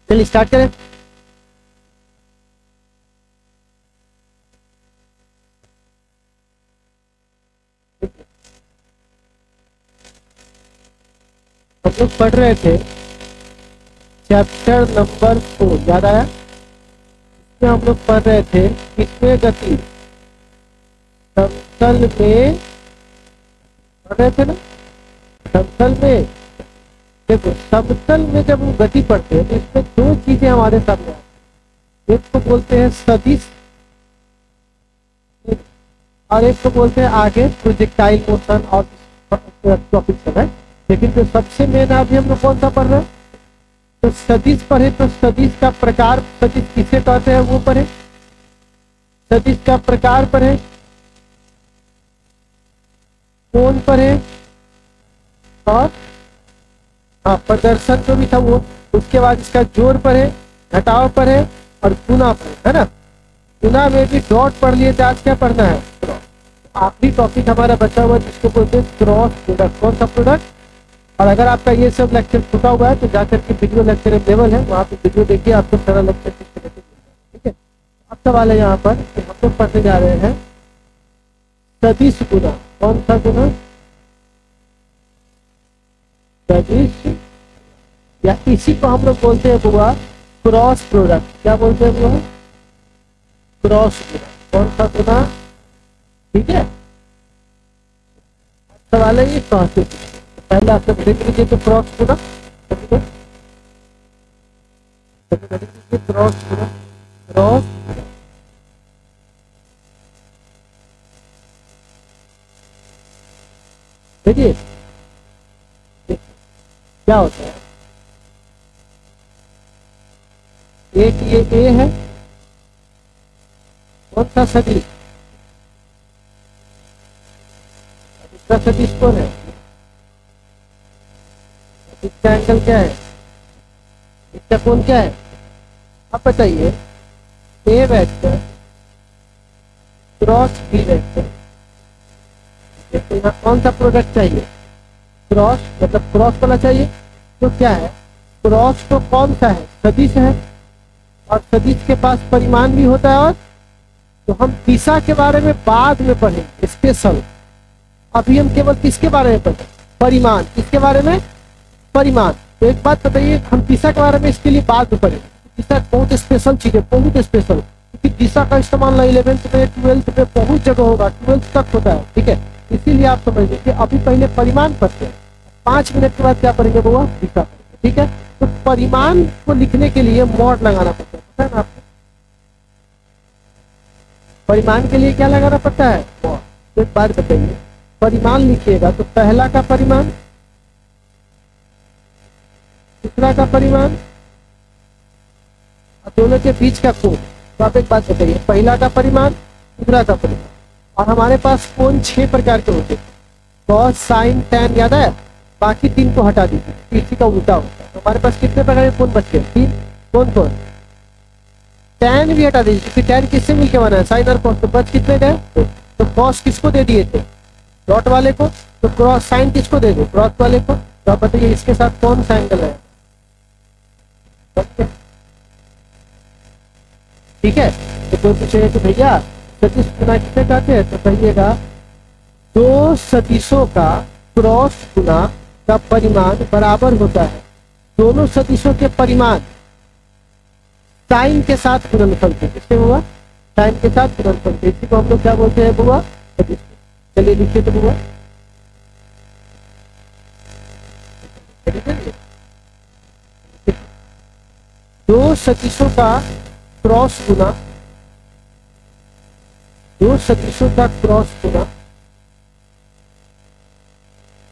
चलिए स्टार्ट करें। हम लोग पढ़ रहे थे चैप्टर नंबर 4, याद आया? इसमें हम लोग पढ़ रहे थे किसमें गति, समतल में पढ़ रहे थे ना। समतल में देखो, समतल में जब हम गति पढ़ते हैं तो इसमें दो चीजें हमारे सामने आती हैं। एक को बोलते हैं सदिश और एक को बोलते हैं आगे प्रोजेक्टाइल मोशन और टॉपिक सब है। लेकिन जो सबसे मेन अभी हम लोग कौन सा पढ़ रहे हैं, तो सदिश पढ़े तो सदिश का प्रकार, सदिश किसे कहते हैं वो पढ़े, सदिश का प्रकार पढ़े, कौन पढ़े और हाँ प्रदर्शन जो भी था वो, उसके बाद इसका जोड़ पढ़े, घटाव पढ़े और गुना पढ़े, है ना। गुना में भी डॉट पढ़ लिए थे, आज क्या पढ़ना है, आखिरी टॉपिक हमारा बचा हुआ जिसको बोलते हैं क्रॉस प्रोडक्ट। कौन सा प्रोडक्ट? और अगर आपका ये सब लेक्चर छूटा हुआ है तो जाकर के वीडियो लेक्चर अवेलेबल है, वहाँ पे वीडियो देखिए, आपको सारा लेक्चर ठीक है। अब सवाल है यहाँ पर कि हम लोग पढ़ने जा रहे हैं सदिश गुना। कौन सा गुना? सदिश, या इसी को हम लोग बोलते हैं बुआ क्रॉस प्रोडक्ट। क्या बोलते हैं बुआ? क्रॉस गुना। कौन सा गुना? ठीक है। सवाल है ये क्रॉस, पहले आप लोग देख लीजिए तो क्रॉस गुना, क्रॉस गुना, क्रॉस देखिए क्या होता है। एक ये ए है, कौन सा सदिश, इसका सदिश कौन है, इसका एंगल क्या है, इसका कोण क्या है। अब बताइए ए वेक्टर क्रॉस बी वेक्टर, देखो यहाँ कौन सा प्रोडक्ट चाहिए, क्रॉस, मतलब क्रॉस वाला चाहिए। तो क्या है, क्रॉस तो कौन सा है, सदिश है, और सदिश के पास परिमाण भी होता है। और तो हम दिशा के बारे में बाद में पढ़ेंगे स्पेशल, अभी हम केवल किसके बारे में पढ़ें, परिमाण। किसके बारे में? परिमाण। तो एक बात बताइए, हम दिशा के बारे में इसके लिए बाद में पढ़ेंगे। दिशा बहुत स्पेशल चीज है, बहुत स्पेशल, क्योंकि दिशा का इस्तेमाल ना 11th में 12th में बहुत जगह होगा, 12th तक होता है, ठीक है। इसीलिए आप समझ लीजिए अभी पहले परिमाण पढ़ते हैं, 5 मिनट के बाद क्या पढ़ेंगे बुआ, दिशा, ठीक है। तो परिमाण को लिखने के लिए मॉड लगाना पड़ता है, पता है ना आपको, परिमाण के लिए क्या लगाना पड़ता है, मॉड। तो एक बात बताइए, परिमाण लिखिएगा तो पहला का परिमाण, दूसरा का परिमाण और दोनों के बीच का कोण। तो आप एक बात बताइए, पहला का परिमाण, दूसरा का परिमाण, और हमारे पास कोण 6 प्रकार के होते हैं, कॉस, साइन, टैन, याद है। बाकी 3 को हटा दीजिए, इसी का उल्टा होता है। तो हमारे पास कितने प्रकार के कोण बचे? 3। कौन कौन? टैन भी हटा दीजिए, क्योंकि टैन किससे मिलकर बना है, साइन और कॉस। तो बच कितने गए? तो कॉस किसको दे दिए थे, डॉट वाले को। तो क्रॉस, साइन किसको दे दो, क्रॉस वाले को। तो आप बताइए इसके साथ कौन सा एंगल है, ठीक है। तो कोई पूछेगा कि भैया सदिश गुना किसे कहते हैं, तो कहिएगा दो सदिशों का क्रॉस गुना का परिमाण बराबर होता है दोनों सदिशों के परिमाण साइन के साथ गुणनफल से। किससे हुआ? साइन के साथ गुणनफल से। इसी को हम लोग क्या बोलते हैं बुआ, सदिश। चलिए लिखिए तो बुआ, दो सदिशों का क्रॉस गुना, दो सदिशों का क्रॉस गुना,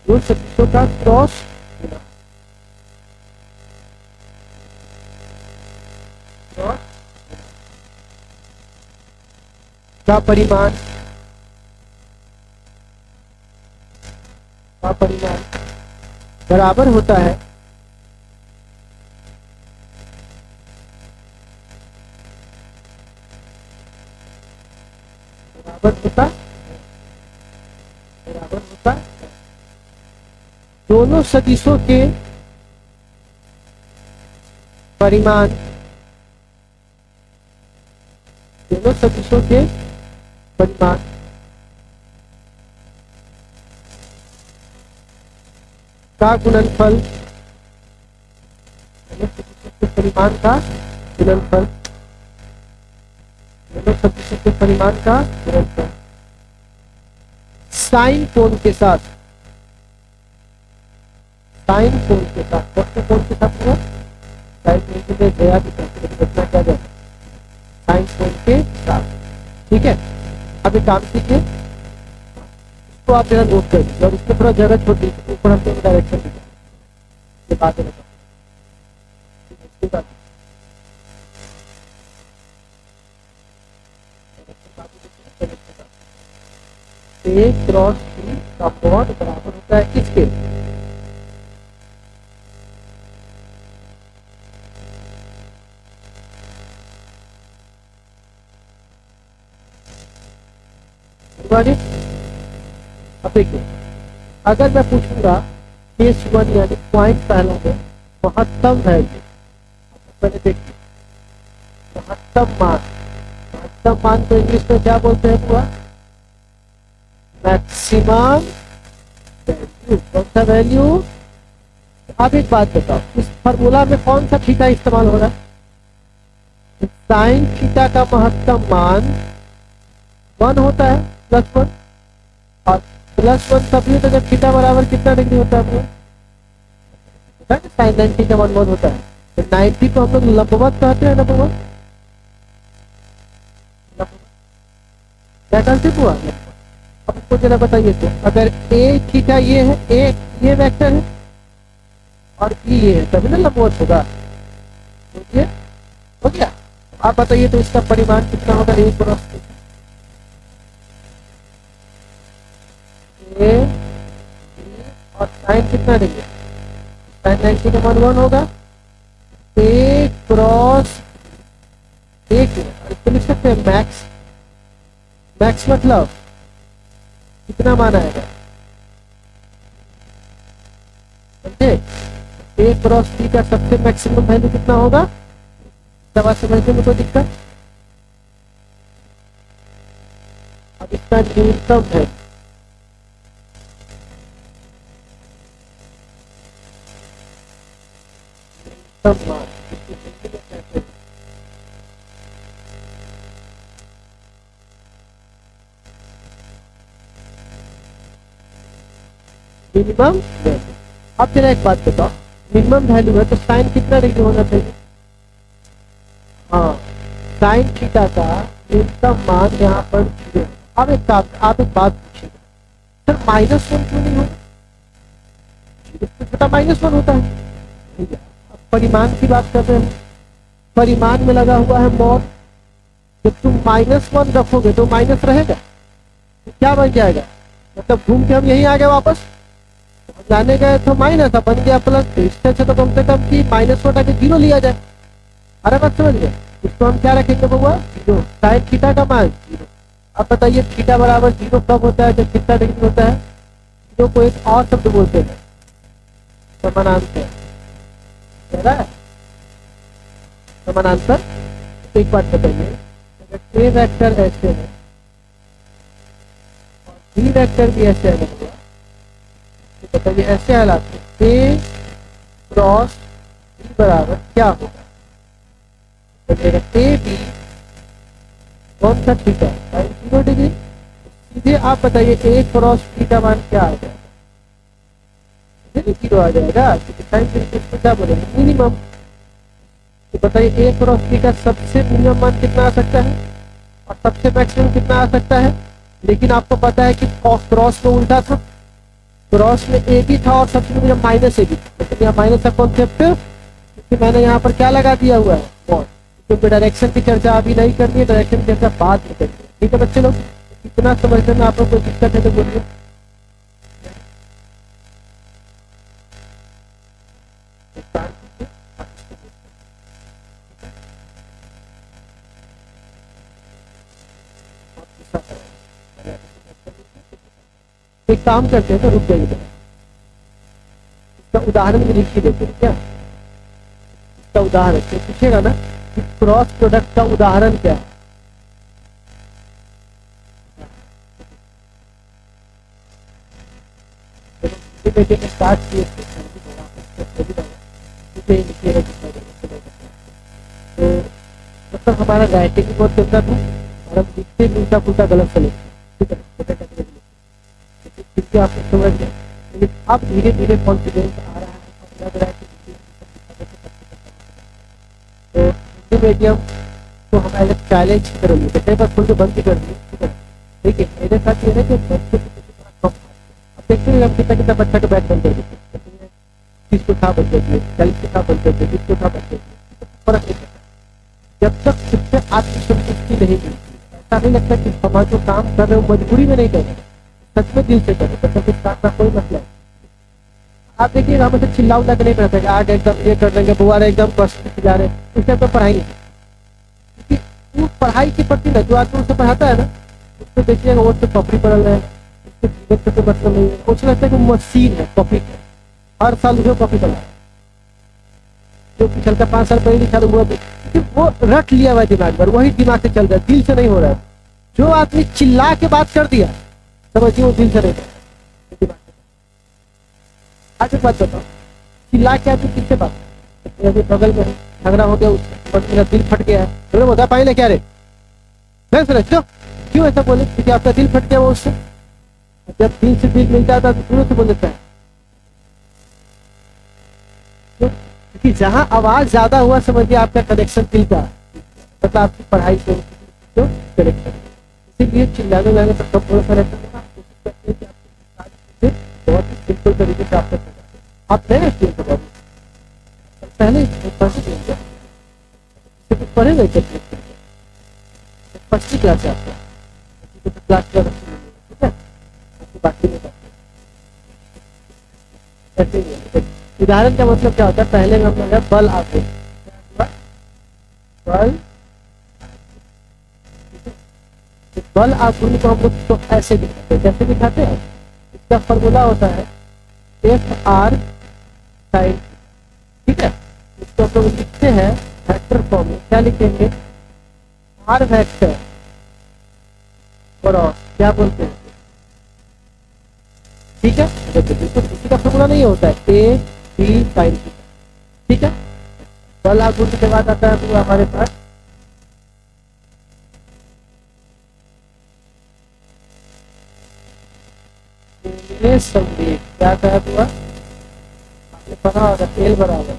दो सदिशों का क्रॉस गुना, का परिमाण, का परिमाण बराबर होता है बराबर होता दोनों सदिशों के परिमाण, दोनों सदिशों के परिमाण का गुणनफल, दोनों सदिशों के परिमाण का गुणनफल, दोनों सदिशों के परिमाण का गुणनफल साइन कोण के साथ, साइन कोण के साथ, कौन से कोण के साथ हुआ? साइन कोण के लिए गया भी रखना क्या जाए, साइन कोण के साथ। ठीक है, अब एक काम कीजिए, इसको आप जरा नोट कर दीजिए और इसमें थोड़ा जरूरत होती है ऊपर हम लोग डायरेक्शन दीजिए, ये बात है। ए क्रॉस बी का मॉड बराबर होता है किसके? अब देखिए, अगर मैं पूछूंगा केस 1 यानी पॉइंट पहला में महत्तम वैल्यू, मैंने देखिए महत्तम मान, महत्तम मान को इंग्लिश में क्या बोलते हैं पूरा? Maximum value. कौन सा वैल्यू? अब एक बात बताओ, इस फॉर्मूला में कौन सा थीटा इस्तेमाल हो रहा है? साइन थीटा का महत्तम मान 1 होता है, +1, और +1 तभी होता है जब थीटा बराबर कितना डिग्री होता है? साइन 90 का 1 होता है, तो 90 को हम लोग लंबवत कहते हैं, लंबवत क्या कहते हुआ? अब इसको जरा बताइए, तो अगर ए थीटा ये है, ए ये वेक्टर है और बी ये है, तभी ना लंबवत होगा। तो ये हो गया। आप बताइए तो इसका परिमाण कितना होगा? ए क्रॉस ए और साइन कितना देंगे? साइन 90 का मान 1 होगा, ए क्रॉस एक, इसको लिख सकते हैं मैक्स। मैक्स मतलब कितना मान आएगा? समझे? ए क्रॉस बी का सबसे मैक्सिमम वैल्यू कितना होगा? दवा समझने में कोई दिक्कत? अब इसका न्यूनतम है, न्यूनतम मान मिनिमम वैल्यू। अब जरा एक बात बताओ, मिनिमम वैल्यू है तो साइन कितना डिग्री होना चाहिए? हाँ, साइन थीटा का न्यूनतम मान यहाँ पर 0। अब एक बात पूछिए, सर -1 क्यों नहीं होगा? छोटा -1 होता है। ठीक है, अब परिमाण की बात कर रहे हैं, परिमाण में लगा हुआ है मॉड। जब तुम -1 रखोगे तो माइनस रहेगा, तो क्या बन जाएगा? मतलब घूम के हम यही आ गए वापस, जाने गए तो माइनस, अब बन गया प्लस। तो इससे अच्छा तो कम से कम की -1 हटा के 0 लिया जाए। अरे बात समझ गए? इसको हम क्या रखेंगे बउआ? 0। साइन थीटा का मान 0। अब बताइए थीटा बराबर 0 कब होता है? जब कितना डिग्री होता है? 0 को एक और शब्द बोलते हैं समानांतर। कह है समानांतर। तो एक बात बताइए, अगर ए वेक्टर ऐसे है और बी वेक्टर भी ऐसे है, तो बताइए ऐसे हालात में ए क्रॉस बी बराबर क्या होगा? तो ए बी कौन सा थीटा? 0 डिग्री। सीधे आप बताइए ए क्रॉस बी का मान क्या आ जाएगा? 0 आ जाएगा। साइन इसको क्या बोलेंगे? मिनिमम। तो बताइए ए क्रॉस बी का सबसे मिनिमम मान कितना आ सकता है और सबसे मैक्सिमम कितना आ सकता है? लेकिन आपको पता है कि क्रॉस में उल्टा था, क्रॉस में ए भी था और सबसे मिनिमम माइनस ए भी था। लेकिन यहाँ माइनस का कॉन्सेप्ट, क्योंकि मैंने यहाँ पर क्या लगा दिया हुआ है? मॉड। क्योंकि डायरेक्शन की चर्चा अभी नहीं करनी है, डायरेक्शन की चर्चा बाद में करनी है। ठीक है बच्चे लोग, इतना समझने में आप लोग कोई दिक्कत है तो बोलिए। एक काम करते हैं तो रुक जाइए, इसका उदाहरण भी लिख ही देते हैं क्या? इसका उदाहरण तो पूछेगा ना कि क्रॉस प्रोडक्ट का उदाहरण क्या है। स्टार्ट किए तो मतलब हमारा राइटिंग बहुत गंदा था और हम लिखते भी उल्टा पुल्टा गलत से लिखते, ठीक है, क्योंकि आपको समझ गए। लेकिन अब धीरे धीरे कॉन्फिडेंस आ रहा है, लग रहा है कि तो हिंदी मीडियम को हम एज चैलेंज की तरह लेते, कई बार खुल के बंद भी कर दिए, ठीक है। देखिए मेरे साथ ये है कि बच्चे अब देखते हैं हम कितना कितना बच्चा का बैग बंद कर देते, 30 को था बंद कर दिए, 40 को था बंद कर दिए, 20 को था बंद कर दिए, फर्क नहीं पड़ता जब तक उससे आत्मसंतुष्टि नहीं मिलती। ऐसा नहीं लगता कि हम जो काम कर रहे हो मजबूरी में नहीं कर रहे, सच में दिल से कर रहे, मतलब इस काम का कोई मतलब। आप देखिए हम ऐसे चिल्ला उल्ला के नहीं पड़ता कि आज एकदम ये कर देंगे बुआ रहे एकदम कष्ट जा रहे, उस टाइम पर पढ़ाई नहीं, क्योंकि वो पढ़ाई के प्रति ना जो आदमी उसे पढ़ाता है ना उसको देखिएगा वो तो कॉपी पढ़ रहे हैं, उसके जीवन से कोई मतलब नहीं है, मुझे लगता है कि मशीन है कॉपी, हर साल उसे कॉपी पढ़ा जो पिछलता 5 साल पहले लिखा हुआ वो रट लिया हुआ दिमाग पर, वही दिमाग से चल रहा है, दिल से नहीं हो रहा है। जो आदमी चिल्ला के बात कर दिया समझिए वो दिल से नहीं कर। आज एक बात बताओ, चिल्ला के आदमी किससे बात, अभी बगल में झगड़ा हो गया उसका मेरा दिल फट गया है, तो बता पाए क्या रे क्यों ऐसा बोले, क्योंकि आपका दिल फट गया वो उससे। जब दिल से दिल मिलता था तो दूर से बोल देता है, क्योंकि जहां आवाज ज्यादा हुआ समझिए आपका कनेक्शन दिल का, मतलब आपकी पढ़ाई से जो कनेक्शन, इसीलिए चिल्लाने वाले पर कम थोड़ा कनेक्शन बहुत ही सिंपल तरीके से आप आप नए स्टूडेंट पहले पढ़े गए फर्स्ट क्लास है आपका क्लास ठीक है, बाकी में ऐसे उदाहरण का मतलब क्या होता है, पहले में हमने बल आगे बल आघूर्ण को हम लोग तो ऐसे दिखाते हैं, कैसे दिखाते हैं, इसका फॉर्मूला होता है FR साइन, ठीक है। इसको हम लोग लिखते हैं वेक्टर फॉर्म में, क्या लिखेंगे R वेक्टर क्रॉस क्या बोलते हैं, ठीक है। बिल्कुल इसी का फॉर्मूला नहीं होता है AB साइन, ठीक है। बल आघूर्ण के बाद आता है वो हमारे पास संवेग, क्या कहा हुआ आपने पढ़ा होगा तेल बराबर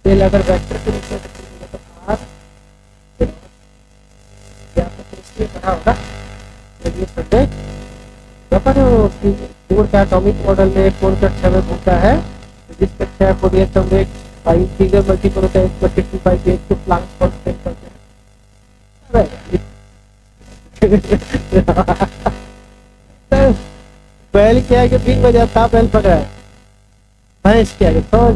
तेल अगर वेक्टर के रूप में तो R पढ़ा होगा संवेग का एटॉमिक मॉडल में कौन सा क्षय होता है, जिसका क्षय फोरियर संवेग इंटीग्रल मल्टीपल होता है 1/2 को प्लांक कांस्टेंट करते हैं। बैल क्या है कि 3 बजे था बैल पकड़ा है, भैंस क्या है तो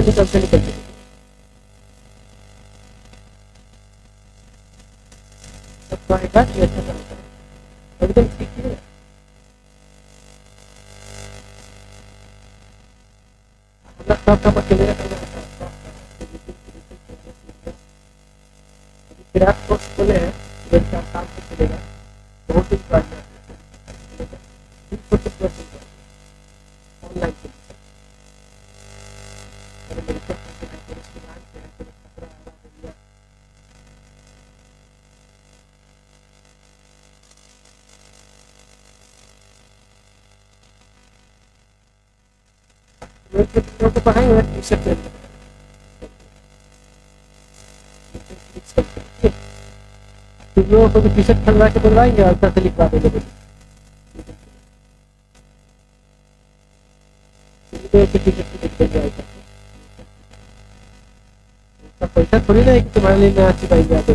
निकलते एकदम सीखिए खोले हैं काम से चलेगा बहुत ही ऑनलाइन को पढ़ाएंगे टी शर्ट लोगों को टी शर्ट खरीदवा के बनवाएंगे और पैसे लिखवा देंगे, पैसा थोड़ी ना है कि तुम्हारे लिए मैं अच्छी बाइक जाते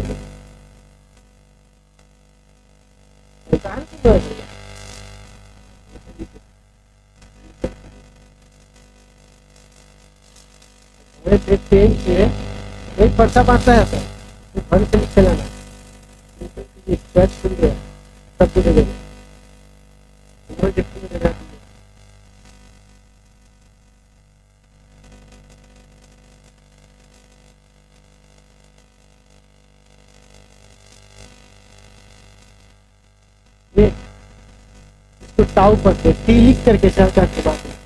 ट्रेन से एक पर्चा बांटता है सर, तो घर से नहीं चलाना, स्क्रैच खुल गया सब कुछ दे इसको टाउ पढ़ते टी लिख करके सरकार की बात है।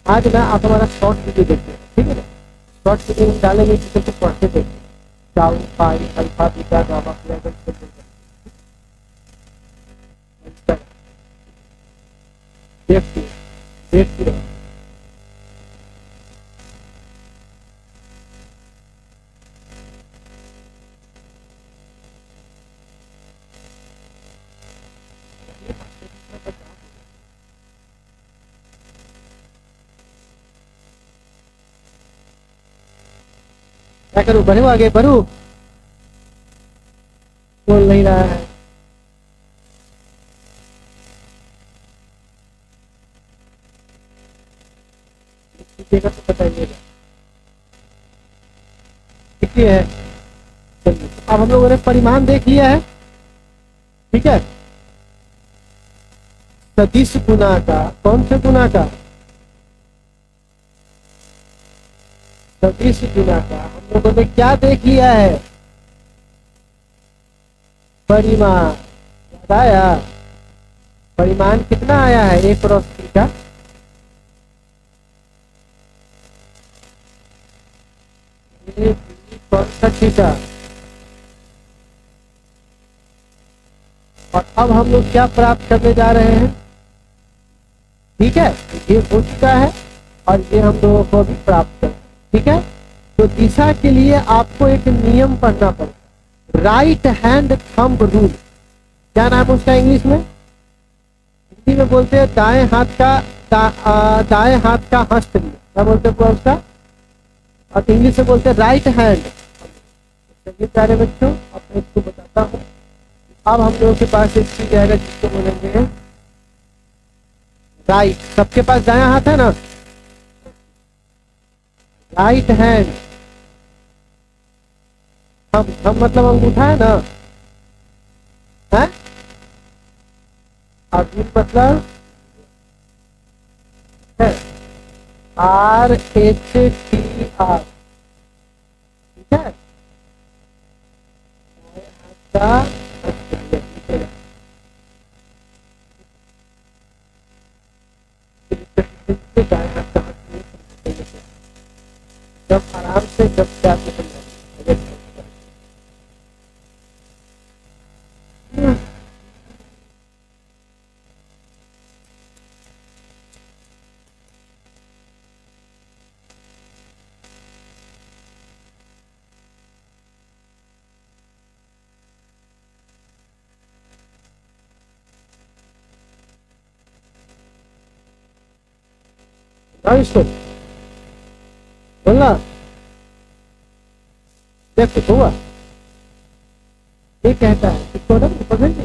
आज ना आप हमारा शॉर्ट वीडियो देखते हैं, ठीक है ना, शॉर्ट वीडियो में डालेंगे जिसे तो पढ़ते देखते tau pi alpha beta gamma देखते देखते क्या करूं, बढ़ू आगे बढ़ू, बोल नहीं रहा है। तो बताइएगा ठीक है। चलिए अब हम लोगों ने परिमाण देख लिया है, ठीक है। सदिश गुना का, कौन से गुना का, सदिश गुना का हम लोगों ने क्या देख लिया है, परिमाण। याद आया, परिमाण कितना आया है एक क्रॉस बी का, कौन सा थीटा। और अब हम लोग क्या प्राप्त करने जा रहे हैं, ठीक है, ये हो चुका है और ये हम लोगों को भी प्राप्त करना, ठीक है। तो दिशा के लिए आपको एक नियम पढ़ना पड़ेगा, राइट हैंड थंब रूल। क्या नाम है उसका इंग्लिश में, हिंदी में बोलते हैं दाएं हाथ का दाएं हाथ का हस्तनियम, क्या बोलते हैं उसका, और इंग्लिश में बोलते हैं राइट हैंड। चलिए प्यारे बच्चों अब मैं इसको बताता हूँ। अब हम लोगों के पास एक चीज आएगा जिसको बोलेंगे राइट, सबके पास दायां हाथ है ना, राइट हैंड। हम मतलब अंगूठा है ना, है, और मतलब है RHTR, ठीक है, जब आराम से जब जाके इसको बोलना, देखो हुआ ये कहता है, इसको ना समझेंगे,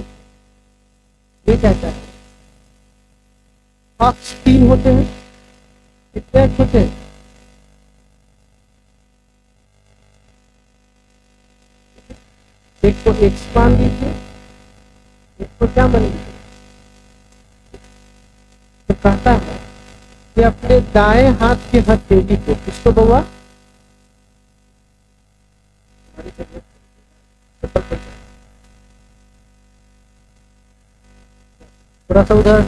ये कहता है अक्ष 3 होते हैं, कितने अक्ष होते हैं, एक को एक्स मान लीजिए, एक को क्या मान लीजिए। तो कहता है कि अपने दाएं हाथ के हथेली को, किसको बउआ, थोड़ा सा उधर,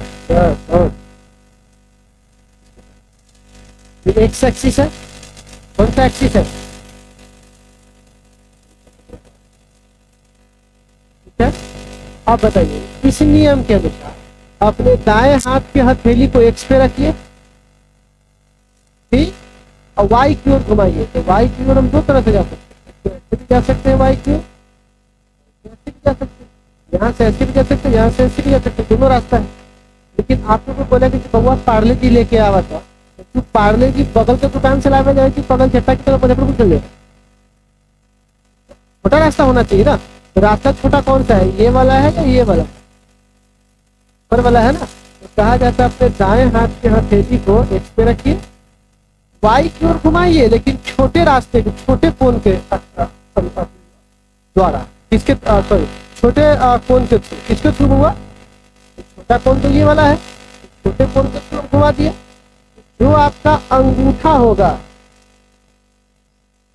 ये एक्स एक्सिस है, कौन सा एक्सिस है, ठीक है। आप बताइए इस नियम के अनुसार अपने दाएं हाथ के हथेली को एक्स पे रखिए, ठीक, और वाई की ओर घुमाइए। तो वाई की ओर हम दो तरह से जा सकते हैं, ऐसे भी जा सकते हैं वाई की ओर, ऐसे भी जा सकते हैं, यहाँ से ऐसे भी जा सकते हैं, यहाँ से ऐसे भी जा सकते हैं, दोनों रास्ता है। लेकिन आप लोगों को बोला कि बउआ पार्ले जी लेके आवा था, तो पार्ले जी बगल के दुकान से लावे जाए कि बगल झट्टा की तरफ मुजफ्फरपुर चल जाए, छोटा रास्ता होना चाहिए ना। तो रास्ता छोटा कौन सा है, ये वाला है या ये वाला, ऊपर वाला है ना, तो कहा जाता है अपने दाएं हाथ के हथेली को एक्स पे रखिए, वाई की ओर घुमाइए, लेकिन छोटे रास्ते के, छोटे कोण के द्वारा, किसके सॉरी छोटे कोण के थ्रू, किसके थ्रू हुआ, छोटा कोण तो ये वाला है, छोटे कोण के थ्रू घुमा दिया। जो आपका अंगूठा होगा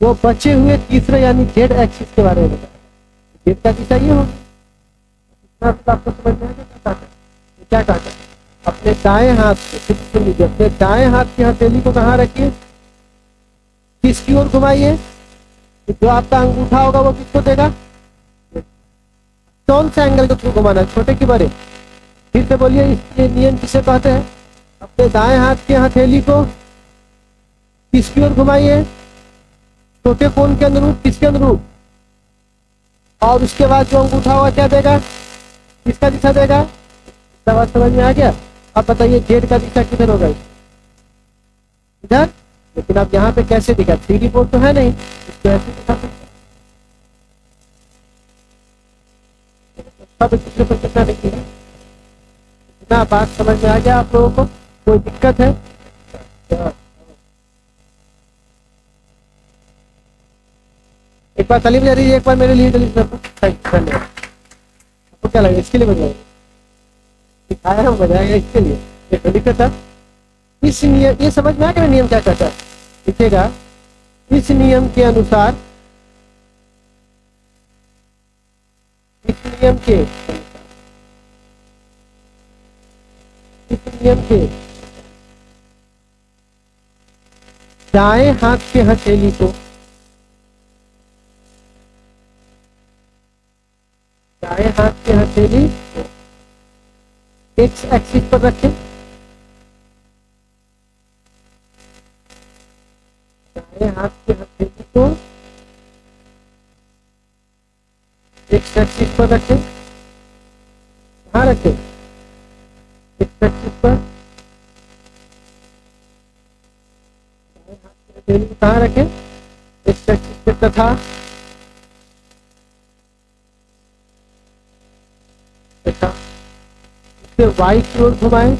वो बचे हुए तीसरे यानी जेड एक्सिस के बारे में बताया। जेड का दिशा ये होगी। आपको समझ में आया क्या कहा, अपने दाएं हाथ से, सुन लीजिए, अपने दाएं हाथ की हथेली को कहाँ रखिए, किसकी ओर घुमाइए, जो आपका अंगूठा होगा वो किसको देगा, कौन से एंगल के थ्रू घुमाना, छोटे की बड़े, फिर से बोलिए। ये नियम किसे कहते हैं, अपने दाएं हाथ की हथेली को किसकी ओर घुमाइए, छोटे कोण के अनुरूप, किसके अनुरूप, और उसके बाद जो अंगूठा होगा क्या देगा, किसका दिशा देगा। बात समझ में आ गया। अब बताइए जेड का दिशा किधर होगा, इधर, लेकिन अब यहाँ पे कैसे दिखा, 3D बोर्ड तो है नहीं, इसको ऐसे दिखा सकते, सब एक दूसरे पर कितना देखिए, इतना बात समझ में आ गया आप लोगों को, कोई दिक्कत है। एक बार तालीम ले रही, एक बार मेरे लिए धन्यवाद। आपको क्या लगा, इसके लिए बजाएगा, सिखाया हम बजाएगा इसके लिए, देखो दिक्कत है। इस नियम, ये समझ में आ गया नियम क्या कहता है, लिखेगा इस नियम के अनुसार, इस नियम के दाएं हाथ के हथेली को दाएं हाथ के हथेली एक्स एक्सिस पर रखें, दाएं हाथ के हथेली को एक्स एक्सिस पर रखें, कहाँ रखें, एक्स एक्सिस पर, दाएं हाथ के हथेली को कहाँ रखें, एक्स एक्सिस पर, तथा इसे वाई की ओर घुमाएं,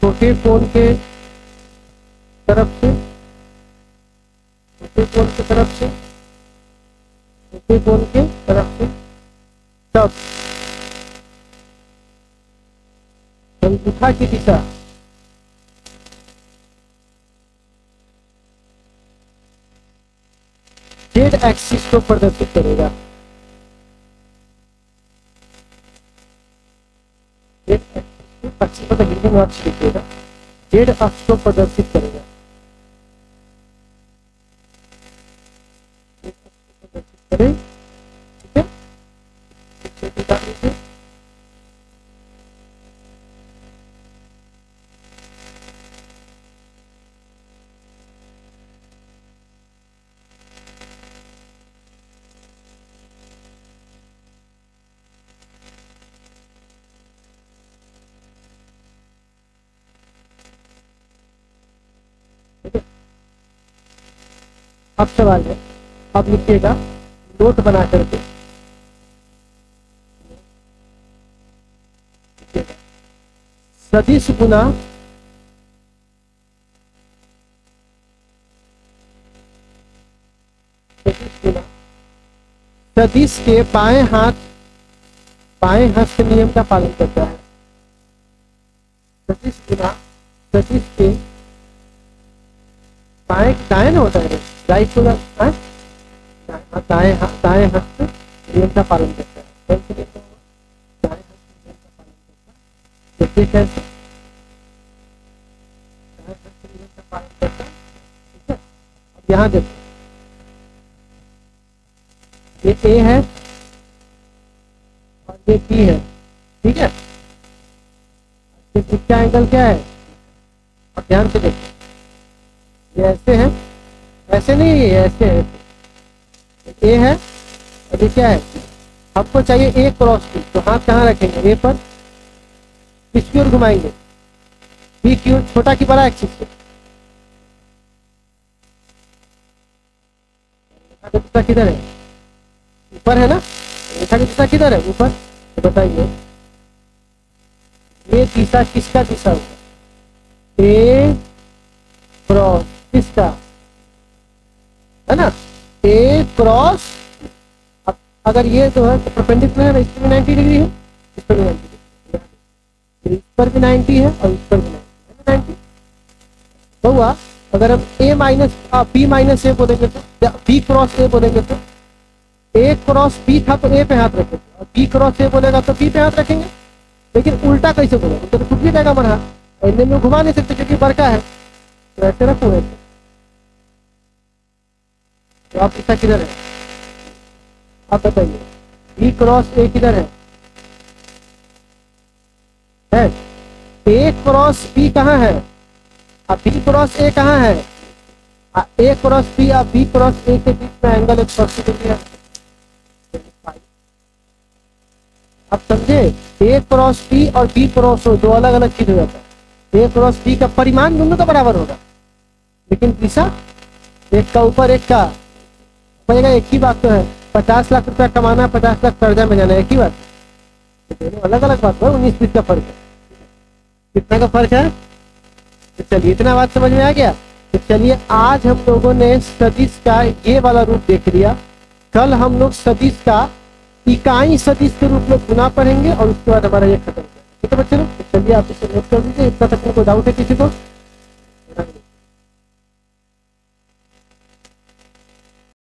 छोटे कोण के तरफ से, छोटे कोण की तरफ से, छोटे कोण के तरफ से, तब अंगूठा की दिशा जेड एक्सिस को प्रदर्शित करेगा, जेड एक्सिस को हिंदी में आप लिखिएगा, जेड अक्ष को प्रदर्शित करेगा, जेड अक्ष को प्रदर्शित करे, ठीक है। अब सवाल है, अब लिखिएगा नोट बना करके, सदिश गुना सदिश के बाएं हाथ के नियम का पालन करता है। सदिश गुना सदिश के दाएं ना होता है, राइट को दाएं हाथ नियम का पालन करता है। दाएं हाथ नियम का पालन करता है, देखिए कैसे दाएं हाथ नियम का पालन करता है, ठीक है। अब यहाँ देखो, ये ए है और ये बी है, ठीक है। ये बीच एंगल क्या है, अब ध्यान से देखो, ये ऐसे है, ऐसे नहीं है, ये ऐसे है, ए है और ये क्या है, हमको चाहिए ए क्रॉस बी, तो हाथ कहाँ रखेंगे, ए पर, किसकी ओर घुमाएंगे, बी की ओर, छोटा की बड़ा एक्सिस से। रेखा की दिशा किधर है, ऊपर है ना, रेखा की दिशा किधर है, ऊपर। तो बताइए ये दिशा किसका दिशा होगा, ए क्रॉस किसका, है ना, ए क्रॉस। अब अगर ये जो है परपेंडिकुलर है ना, इस पर भी 90 डिग्री है, इस पर भी 90 डिग्री, इस पर भी 90 है और इस पर भी 90 तो हुआ। अगर हम ए माइनस बी माइनस ए बोलेंगे तो, बी क्रॉस ए बोलेंगे तो, ए क्रॉस बी था तो ए पे हाथ रखेंगे, और बी क्रॉस ए बोलेगा तो बी पे हाथ रखेंगे। लेकिन उल्टा कैसे बोलेंगे, तो टूट भी जाएगा हमारा, इतने में घुमा नहीं सकते क्योंकि बड़का है, तो ऐसे रखो ऐसे। तो आप दिशा किधर है, आप बताइए, बी क्रॉस ए किधर है, ए क्रॉस बी कहाँ है, अब बी क्रॉस ए कहाँ है, ए क्रॉस बी और बी क्रॉस ए के बीच में एंगल 180 डिग्री है। अब समझे, ए क्रॉस बी और बी क्रॉस ओ दो अलग अलग चीज हो जाता है। ए क्रॉस बी का परिमाण दोनों का बराबर होगा, लेकिन दिशा एक का ऊपर एक का पड़ेगा, एक ही बात तो है। 50 लाख रुपया कमाना है, 50 लाख कर्जा में जाना है, एक ही बात, दोनों अलग अलग बात है, 19-20 का फर्क है। कितना का फर्क है, तो चलिए इतना बात समझ में आ गया। तो चलिए आज हम लोगों ने सदिश का ये वाला रूप देख लिया, कल हम लोग सदिश का इकाई सदिश के रूप में गुना पढ़ेंगे और उसके बाद हमारा ये खत्म हो जाएगा। ठीक है बच्चे लोग, तो चलिए आप इसे नोट कर दीजिए। इतना तक कोई डाउट है किसी को?